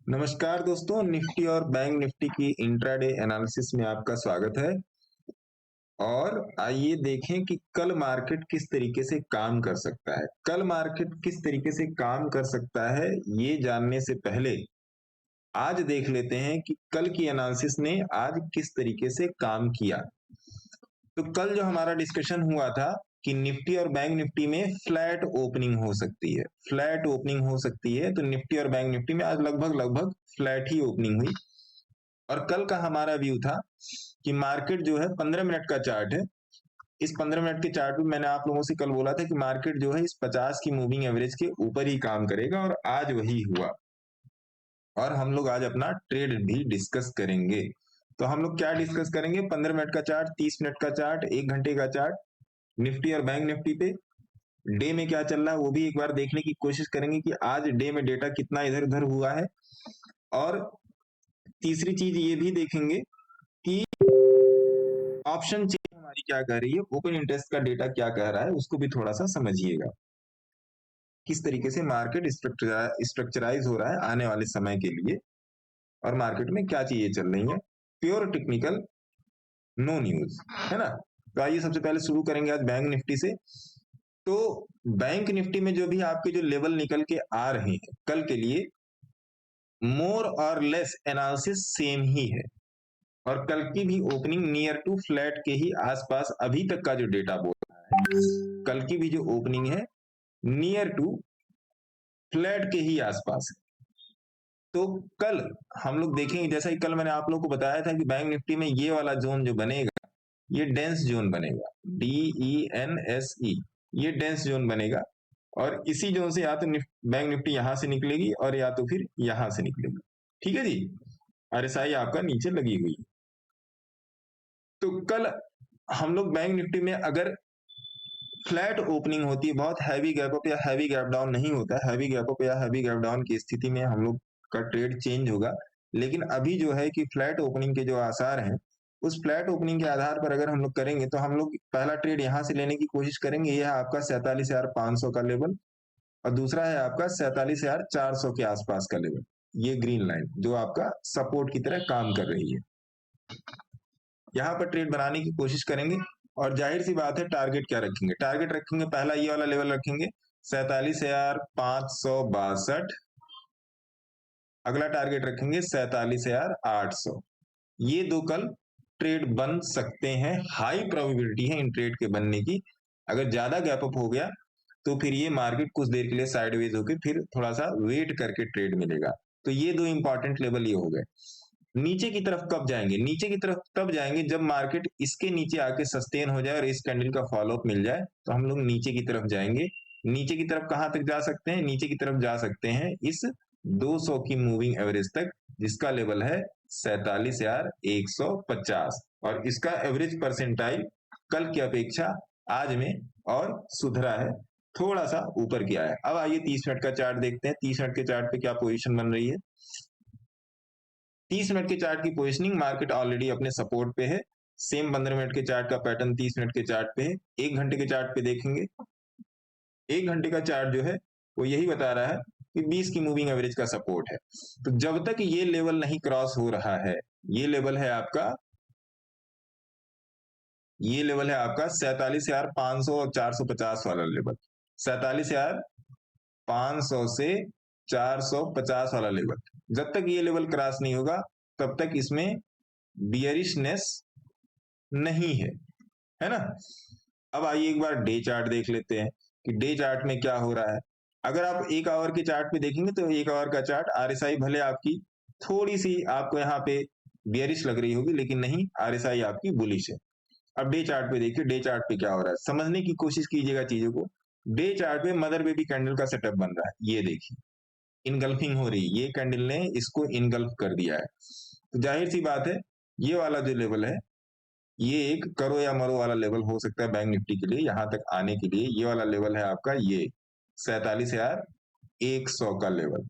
नमस्कार दोस्तों, निफ्टी और बैंक निफ्टी की इंट्राडे एनालिसिस में आपका स्वागत है। और आइए देखें कि कल मार्केट किस तरीके से काम कर सकता है। कल मार्केट किस तरीके से काम कर सकता है, ये जानने से पहले आज देख लेते हैं कि कल की एनालिसिस ने आज किस तरीके से काम किया। तो कल जो हमारा डिस्कशन हुआ था कि निफ्टी और बैंक निफ्टी में फ्लैट ओपनिंग हो सकती है, फ्लैट ओपनिंग हो सकती है। तो निफ्टी और बैंक निफ्टी में आज लगभग लगभग फ्लैट ही ओपनिंग हुई। और कल का हमारा व्यू था कि मार्केट जो है 15 मिनट का चार्ट है। इस 15 मिनट के चार्ट में मैंने आप लोगों से कल बोला था कि मार्केट जो है इस 50 की मूविंग एवरेज के ऊपर ही काम करेगा, और आज वही हुआ। और हम लोग आज अपना ट्रेड भी डिस्कस करेंगे। तो हम लोग क्या डिस्कस करेंगे? 15 मिनट का चार्ट, 30 मिनट का चार्ट, 1 घंटे का चार्ट, निफ्टी और बैंक निफ्टी पे डे में क्या चल रहा है वो भी एक बार देखने की कोशिश करेंगे कि आज डे में डेटा कितना इधर उधर हुआ है। और तीसरी चीज ये भी देखेंगे कि ऑप्शन चेन हमारी क्या कह रही है, ओपन इंटरेस्ट का डेटा क्या कह रहा है, उसको भी थोड़ा सा समझिएगा। किस तरीके से मार्केट स्ट्रक्चराइज हो रहा है आने वाले समय के लिए, और मार्केट में क्या चीजें चल रही हैं। प्योर टेक्निकल, नो न्यूज, है ना। तो आइए सबसे पहले शुरू करेंगे आज बैंक निफ्टी से। तो बैंक निफ्टी में जो भी आपके जो लेवल निकल के आ रहे हैं कल के लिए, मोर और लेस एनालिसिस सेम ही है। और कल की भी ओपनिंग नियर टू फ्लैट के ही आसपास अभी तक का जो डेटा बोल रहा है, कल की भी जो ओपनिंग है नियर टू फ्लैट के ही आसपास है। तो कल हम लोग देखेंगे, जैसा कि कल मैंने आप लोग को बताया था कि बैंक निफ्टी में ये वाला जोन जो बनेगा, ये डेंस जोन बनेगा, DENSE, ये डेंस जोन बनेगा। और इसी जोन से या तो बैंक निफ्टी यहां से निकलेगी और या तो फिर यहां से निकलेगी। ठीक है जी। RSI आपका नीचे लगी हुई है। तो कल हम लोग बैंक निफ्टी में अगर फ्लैट ओपनिंग होती है, बहुत हैवी गैप अप या हैवी गैप डाउन नहीं होता है, हैवी गैप अप या हैवी गैप डाउन की स्थिति में हम लोग का ट्रेड चेंज होगा। लेकिन अभी जो है कि फ्लैट ओपनिंग के जो आसार हैं, उस फ्लैट ओपनिंग के आधार पर अगर हम लोग करेंगे तो हम लोग पहला ट्रेड यहां से लेने की कोशिश करेंगे। यह है आपका 47,500 का लेवल, और दूसरा है आपका 47,400 के आसपास का लेवल, ये ग्रीन लाइन जो आपका सपोर्ट की तरह काम कर रही है। यहाँ पर ट्रेड बनाने की कोशिश करेंगे। और जाहिर सी बात है टारगेट क्या रखेंगे? टारगेट रखेंगे, पहला ये वाला लेवल रखेंगे 47,562। अगला टारगेट रखेंगे 47,800। ये दो कल ट्रेड बन सकते हैं, हाई प्रोबेबिलिटी है इन ट्रेड के बनने की। अगर ज्यादा गैप अप हो गया तो फिर ये मार्केट कुछ देर के लिए साइडवेज होकर फिर थोड़ा सा वेट करके ट्रेड मिलेगा। तो ये दो इंपॉर्टेंट लेवल ये हो गए। नीचे की तरफ कब जाएंगे? नीचे की तरफ तब जाएंगे जब मार्केट इसके नीचे आके सस्टेन हो जाए और इस कैंडल का फॉलोअप मिल जाए, तो हम लोग नीचे की तरफ जाएंगे। नीचे की तरफ कहां तक जा सकते हैं? नीचे की तरफ जा सकते हैं इस 200 की मूविंग एवरेज तक, जिसका लेवल है 47,150। और इसका एवरेज परसेंटाइल कल की अपेक्षा आज में और सुधरा है, थोड़ा सा ऊपर किया है। अब आइए 30 मिनट का चार्ट देखते हैं। 30 मिनट के चार्ट पे क्या पोजीशन बन रही है। 30 मिनट के चार्ट की पोजिशनिंग, मार्केट ऑलरेडी अपने सपोर्ट पे है। सेम 15 मिनट के चार्ट का पैटर्न 30 मिनट के चार्ट पे है। 1 घंटे के चार्ट पे देखेंगे, 1 घंटे का चार्ट जो है वो यही बता रहा है कि 20 की मूविंग एवरेज का सपोर्ट है। तो जब तक ये लेवल नहीं क्रॉस हो रहा है, ये लेवल है आपका, ये लेवल है आपका 47,500 और 450 वाला लेवल। 47,500 से 450 वाला लेवल, जब तक ये लेवल क्रॉस नहीं होगा तब तक इसमें बियरिशनेस नहीं है ना। अब आइए एक बार डे चार्ट देख लेते हैं कि डे चार्ट में क्या हो रहा है। अगर आप 1 आवर के चार्ट पे देखेंगे तो 1 आवर का चार्ट RSI भले आपकी थोड़ी सी आपको यहाँ पे बियरिश लग रही होगी, लेकिन नहीं, RSI आपकी बुलिश है। अब डे चार्ट पे देखिए, डे चार्ट पे क्या हो रहा है, समझने की कोशिश कीजिएगा चीजों को। डे चार्ट पे मदर बेबी कैंडल का सेटअप बन रहा है, ये देखिए इनगल्फिंग हो रही है, ये कैंडल ने इसको इनगल्फ कर दिया है। तो जाहिर सी बात है ये वाला जो लेवल है, ये एक करो या मरो वाला लेवल हो सकता है बैंक निफ्टी के लिए। यहां तक आने के लिए ये वाला लेवल है आपका, ये 47,100 का लेवल।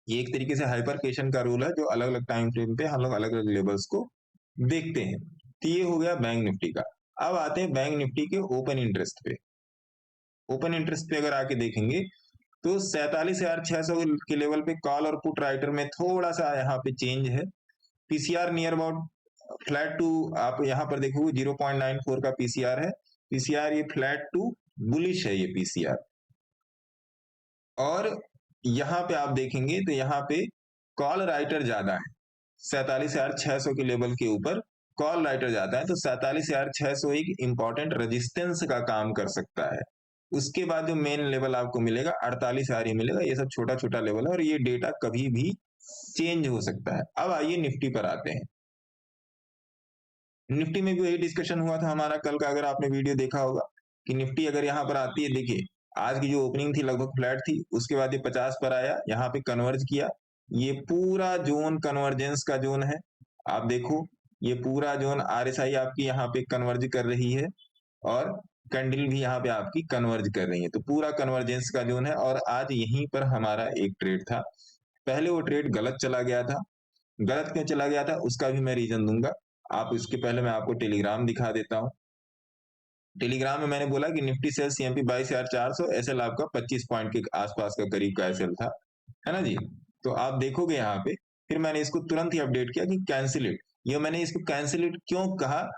ये एक तरीके से हाइपरकेशन का रूल है, जो अलग अलग टाइम फ्रेम पे हम लोग अलग अलग लेवल्स को देखते हैं। तो ये हो गया बैंक निफ्टी का। अब आते हैं बैंक निफ्टी के ओपन इंटरेस्ट पे। ओपन इंटरेस्ट पे अगर आके देखेंगे तो 47,600 के लेवल पे कॉल और पुट राइटर में थोड़ा सा यहाँ पे चेंज है। PCR near about flat two, आप यहाँ पर देखोगे 0.94 का पीसीआर है। पीसीआर ये फ्लैट टू बुलिश है ये पीसीआर। और यहाँ पे आप देखेंगे तो यहाँ पे कॉल राइटर ज्यादा है, 47,600 के लेवल के ऊपर कॉल राइटर जाता है। तो 47,600 एक इंपॉर्टेंट रेजिस्टेंस का काम कर सकता है। उसके बाद जो मेन लेवल आपको मिलेगा 48,000 ही मिलेगा। ये सब छोटा छोटा लेवल है और ये डेटा कभी भी चेंज हो सकता है। अब आइए निफ्टी पर आते हैं। निफ्टी में भी वही डिस्कशन हुआ था हमारा कल का, अगर आपने वीडियो देखा होगा, कि निफ्टी अगर यहाँ पर आती है, देखिए आज की जो ओपनिंग थी लगभग फ्लैट थी, उसके बाद ये 50 पर आया, यहाँ पे कन्वर्ज किया। ये पूरा जोन कन्वर्जेंस का जोन है। आप देखो ये पूरा जोन आरएसआई आपकी यहाँ पे कन्वर्ज कर रही है और कैंडल भी यहाँ पे आपकी कन्वर्ज कर रही है। तो पूरा कन्वर्जेंस का जोन है। और आज यहीं पर हमारा एक ट्रेड था। पहले वो ट्रेड गलत चला गया था। गलत क्यों चला गया था उसका भी मैं रीजन दूंगा। आप इसके पहले मैं आपको टेलीग्राम दिखा देता हूँ। टेलीग्राम में मैंने बोला कि निफ्टी सेल सीएमपी 22,400, एसएल आपका 25 पॉइंट के आसपास का करीब का एसएल था, है ना जी। तो आप देखोगे यहाँ पे, फिर मैंने इसको तुरंत ही अपडेट किया कि कैंसिल इट। ये मैंने इसको कैंसिल इट क्यों कहा,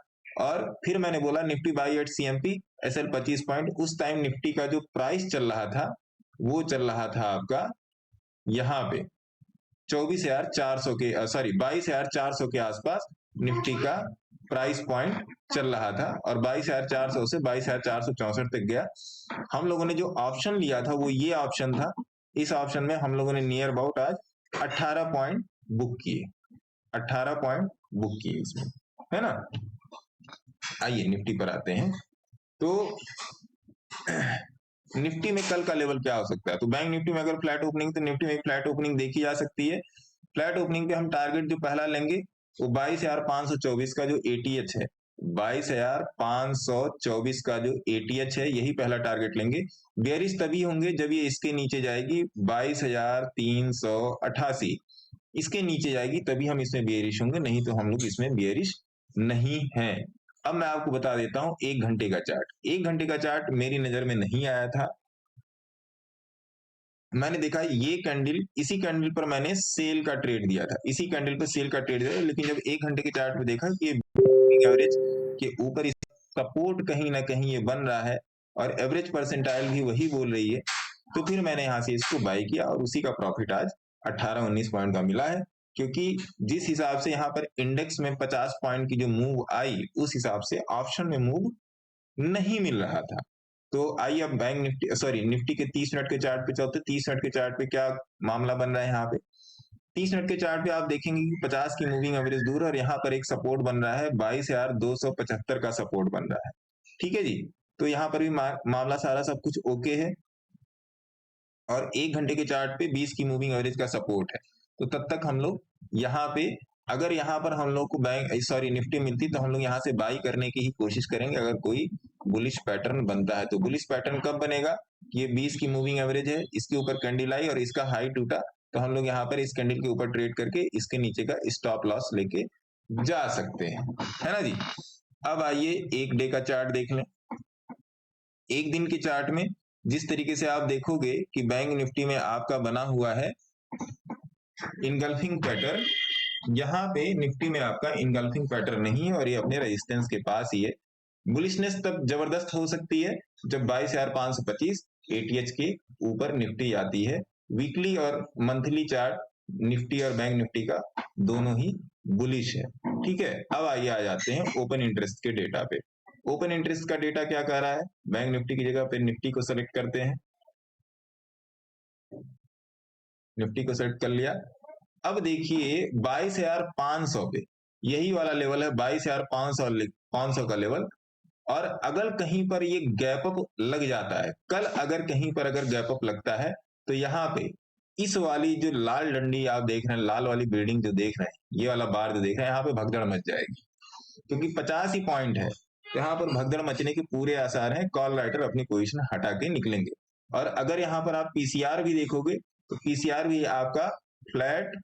और फिर मैंने बोला Nifty buy at CMP SL 25 point. उस टाइम निफ्टी का जो प्राइस चल रहा था वो चल रहा था आपका यहाँ पे 24,400 के, सॉरी 22,400 के आसपास निफ्टी का प्राइस पॉइंट चल रहा था। और 22,400 से 22,464 तक गया। हम लोगों ने जो ऑप्शन लिया था वो ये ऑप्शन था। इस ऑप्शन में हम लोगों ने नियर अबाउट आज 18 पॉइंट बुक किए, 18 पॉइंट बुक किए इसमें, है ना। आइए निफ्टी पर आते हैं। तो निफ्टी में कल का लेवल क्या हो सकता है। तो बैंक निफ्टी में अगर फ्लैट ओपनिंग, तो निफ्टी में फ्लैट ओपनिंग देखी जा सकती है। फ्लैट ओपनिंग पे हम टारगेट जो पहला लेंगे वो 22,524 का जो एटीएच है, 22,524 का जो एटीएच है, यही पहला टारगेट लेंगे। बेयरिश तभी होंगे जब ये इसके नीचे जाएगी 22,388, इसके नीचे जाएगी तभी हम इसमें बेयरिश होंगे, नहीं तो हम लोग इसमें बेयरिश नहीं है। अब मैं आपको बता देता हूं 1 घंटे का चार्ट। 1 घंटे का चार्ट मेरी नजर में नहीं आया था। मैंने देखा ये कैंडल, इसी कैंडल पर मैंने सेल का ट्रेड दिया था, इसी कैंडल पर सेल का ट्रेड दिया। लेकिन जब 1 घंटे के चार्ट में देखा कि एवरेज के ऊपर सपोर्ट कहीं ना कहीं ये बन रहा है और एवरेज परसेंटाइल भी वही बोल रही है, तो फिर मैंने यहां से इसको बाय किया और उसी का प्रॉफिट आज 18-19 पॉइंट का मिला है। क्योंकि जिस हिसाब से यहाँ पर इंडेक्स में 50 पॉइंट की जो मूव आई, उस हिसाब से ऑप्शन में मूव नहीं मिल रहा था। तो आइए अब बैंक निफ्टी, सॉरी निफ्टी के 30 मिनट के चार्ट पे चलते। 30 मिनट के चार्ट पे क्या मामला बन रहा है यहाँ पे। 30 मिनट के चार्ट पे आप देखेंगे कि 50 की मूविंग एवरेज दूर और यहाँ पर एक सपोर्ट बन रहा है, 22,275 का सपोर्ट बन रहा है। ठीक है जी। तो यहाँ पर भी मामला सारा सब कुछ ओके है। और 1 घंटे के चार्ट पे 20 की मूविंग एवरेज का सपोर्ट है। तो तब तक हम लोग यहाँ पे, अगर यहाँ पर हम लोग को बैंक, सॉरी निफ्टी मिलती, तो हम लोग यहाँ से बाई करने की ही कोशिश करेंगे अगर कोई बुलिश पैटर्न बनता है। तो बुलिश पैटर्न कब बनेगा, ये 20 की मूविंग एवरेज है, इसके ऊपर कैंडल आई और इसका हाई टूटा, तो हम लोग यहाँ पर इस कैंडल के ऊपर ट्रेड करके इसके नीचे का स्टॉप लॉस लेके जा सकते हैं, है ना जी। अब आइए 1 डे का चार्ट देख लें। 1 दिन के चार्ट में जिस तरीके से आप देखोगे कि बैंक निफ्टी में आपका बना हुआ है इनगल्फिंग पैटर्न, यहाँ पे निफ्टी में आपका इनगल्फिंग पैटर्न नहीं है और ये अपने रेजिस्टेंस के पास ही है। बुलिशनेस तब जबरदस्त हो सकती है जब 22,525 एटीएच के ऊपर निफ्टी आती है। वीकली और मंथली चार्ट निफ्टी और बैंक निफ्टी का दोनों ही बुलिश है। ठीक है। अब आइए आ जाते हैं ओपन इंटरेस्ट के डेटा पे। ओपन इंटरेस्ट का डेटा क्या कह रहा है, बैंक निफ्टी की जगह पे निफ्टी को सेलेक्ट करते हैं। निफ्टी को सेलेक्ट कर लिया। अब देखिए 22,500 पे यही वाला लेवल है, 22,500 का लेवल। और अगर कहीं पर ये गैप अप लग जाता है, कल अगर कहीं पर अगर गैप अप लगता है, तो यहाँ पे इस वाली जो लाल डंडी आप देख रहे हैं, लाल वाली बिल्डिंग जो देख रहे हैं, ये वाला बार जो देख रहे हैं, यहाँ पे भगदड़ मच जाएगी। क्योंकि 50 ही पॉइंट है, तो यहाँ पर भगदड़ मचने के पूरे आसार हैं। कॉल राइटर अपनी पोजीशन हटा के निकलेंगे। और अगर यहाँ पर आप पीसीआर भी देखोगे, तो पीसीआर भी आपका फ्लैट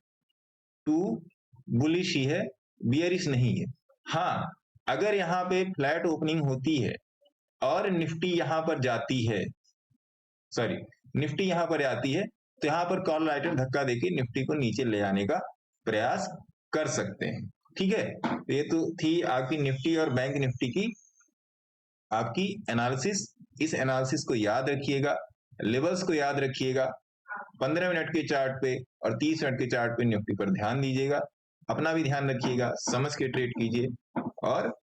टू बुलिश ही है, बियरिश नहीं है। हाँ, अगर यहाँ पे फ्लैट ओपनिंग होती है और निफ्टी यहाँ पर जाती है, सॉरी निफ्टी यहाँ पर आती है, तो यहाँ पर कॉल राइटर धक्का देके निफ्टी को नीचे ले आने का प्रयास कर सकते हैं। ठीक है, तो ये तो थी आपकी निफ्टी और बैंक निफ्टी की आपकी एनालिसिस। इस एनालिसिस को याद रखिएगा, लेवल्स को याद रखिएगा, 15 मिनट के चार्ट पे और 30 मिनट के चार्ट पे निफ्टी पर ध्यान दीजिएगा, अपना भी ध्यान रखिएगा, समझ के ट्रेड कीजिए। और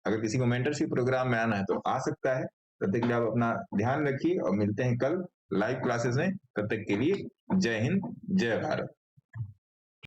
अगर किसी को मेंटरशिप प्रोग्राम में आना है तो आ सकता है। तब तक के लिए आप अपना ध्यान रखिए और मिलते हैं कल लाइव क्लासेस में। तब तक के लिए जय हिंद, जय भारत।